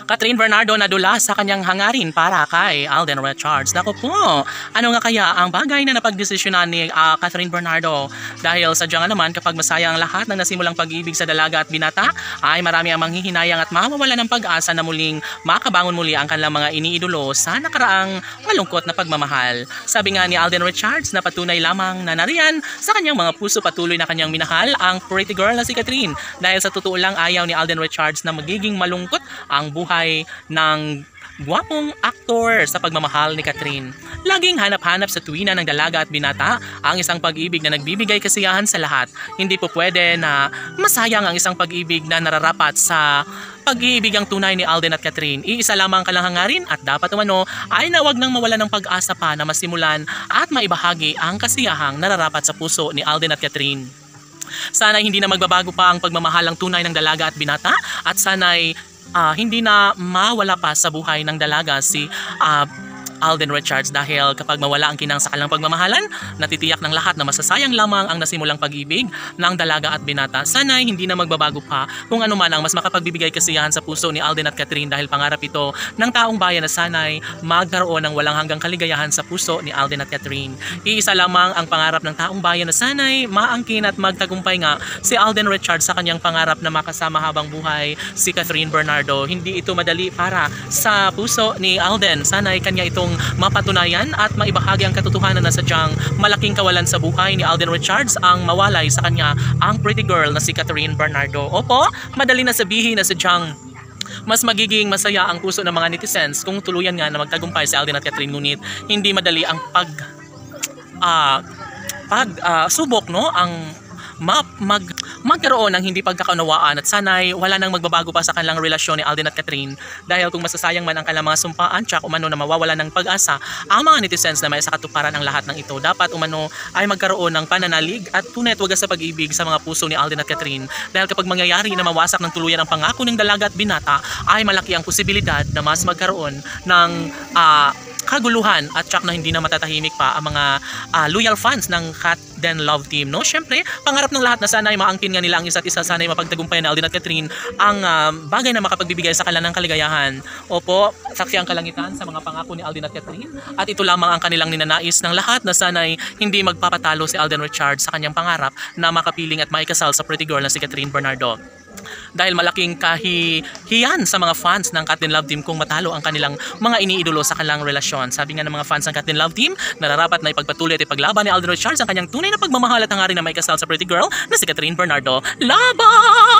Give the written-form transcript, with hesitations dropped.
Catherine Bernardo nadula sa kanyang hangarin para kay Alden Richards. Naku po, ano nga kaya ang bagay na napagdesisyonan ni Catherine Bernardo? Dahil sadyang naman kapag masaya ang lahat ng nasimulang pag-ibig sa dalaga at binata, ay marami ang manghihinayang at mawawala ng pag-asa na muling makabangon muli ang kanilang mga iniidolo sa nakaraang malungkot na pagmamahal. Sabi nga ni Alden Richards na patunay lamang na nariyan sa kanyang mga puso patuloy na kanyang minahal ang pretty girl na si Catherine. Dahil sa totoo lang ayaw ni Alden Richards na magiging malungkot ang buhay ng gwapong aktor sa pagmamahal ni Catherine. Laging hanap-hanap sa tuwina ng dalaga at binata ang isang pag-ibig na nagbibigay kasiyahan sa lahat. Hindi po pwede na masayang ang isang pag-ibig na nararapat sa pag-iibig ang tunay ni Alden at Catherine. Iisa lamang kalang hangarin at dapat umano ay nawag nang mawala ng pag-asa pa na masimulan at maibahagi ang kasiyahang nararapat sa puso ni Alden at Catherine. Sana hindi na magbabago pa ang pagmamahalang tunay ng dalaga at binata at sana'y hindi na mawala pa sa buhay ng dalaga si Alden Richards dahil kapag mawala ang kinang sa kanilang pagmamahalan, natitiyak ng lahat na masasayang lamang ang nasimulang pag-ibig ng dalaga at binata. Sana'y hindi na magbabago pa kung ano man ang mas makapagbibigay kasiyahan sa puso ni Alden at Catherine dahil pangarap ito ng taong bayan na sana'y magkaroon ng walang hanggang kaligayahan sa puso ni Alden at Catherine. Iisa lamang ang pangarap ng taong bayan na sana'y maangkin at magtagumpay nga si Alden Richards sa kanyang pangarap na makasama habang buhay si Catherine Bernardo. Hindi ito madali para sa puso ni Alden. Sana'y kanya itong mapatunayan at maibahagi ang katotohanan na sadyang malaking kawalan sa buhay ni Alden Richards ang mawalay sa kanya ang pretty girl na si Catherine Bernardo. Opo, madali na sabihin na sadyang mas magiging masaya ang puso ng mga netizens kung tuluyan nga na magtagumpay si Alden at Catherine, ngunit hindi madali ang subok, no? Ang magkaroon ng hindi pagkakaunawaan at sana'y wala nang magbabago pa sa kanilang relasyon ni Alden at Catherine dahil kung masasayang man ang kanilang mga sumpaan tsak umano na mawawala ng pag-asa ang mga netizens na may sa katuparan ang lahat ng ito, dapat umano ay magkaroon ng pananalig at tunay at wagas sa pag-ibig sa mga puso ni Alden at Catherine dahil kapag mangyayari na mawasak ng tuluyan ang pangako ng dalaga at binata ay malaki ang posibilidad na mas magkaroon ng kaguluhan at tsak na hindi na matatahimik pa ang mga loyal fans ng Cat Den Love Team, no? Syempre, pangarap ng lahat na sana ay maangkin nga nila ang isa't isa, sana ay mapagtagumpayan na Alden at Catherine ang bagay na makapagbibigay sa kanila ng kaligayahan. Opo, saksi ang kalangitan sa mga pangako ni Alden at Catherine at ito lamang ang kanilang ninanais ng lahat na sana ay hindi magpapatalo si Alden Richards sa kanyang pangarap na makapiling at maikasal sa pretty girl na si Catherine Bernardo. Dahil malaking kahihiyan sa mga fans ng Cat Den Love Team kung matalo ang kanilang mga iniidolo sa kanilang relasyon. Sabi nga ng mga fans ng Cat Den Love Team, nararapat na ipagpatuloy at ipaglaban ni Alden Richards ang kanyang tunay na pagmamahal at hangarin na may kasal sa pretty girl na si Catherine Bernardo. Laban!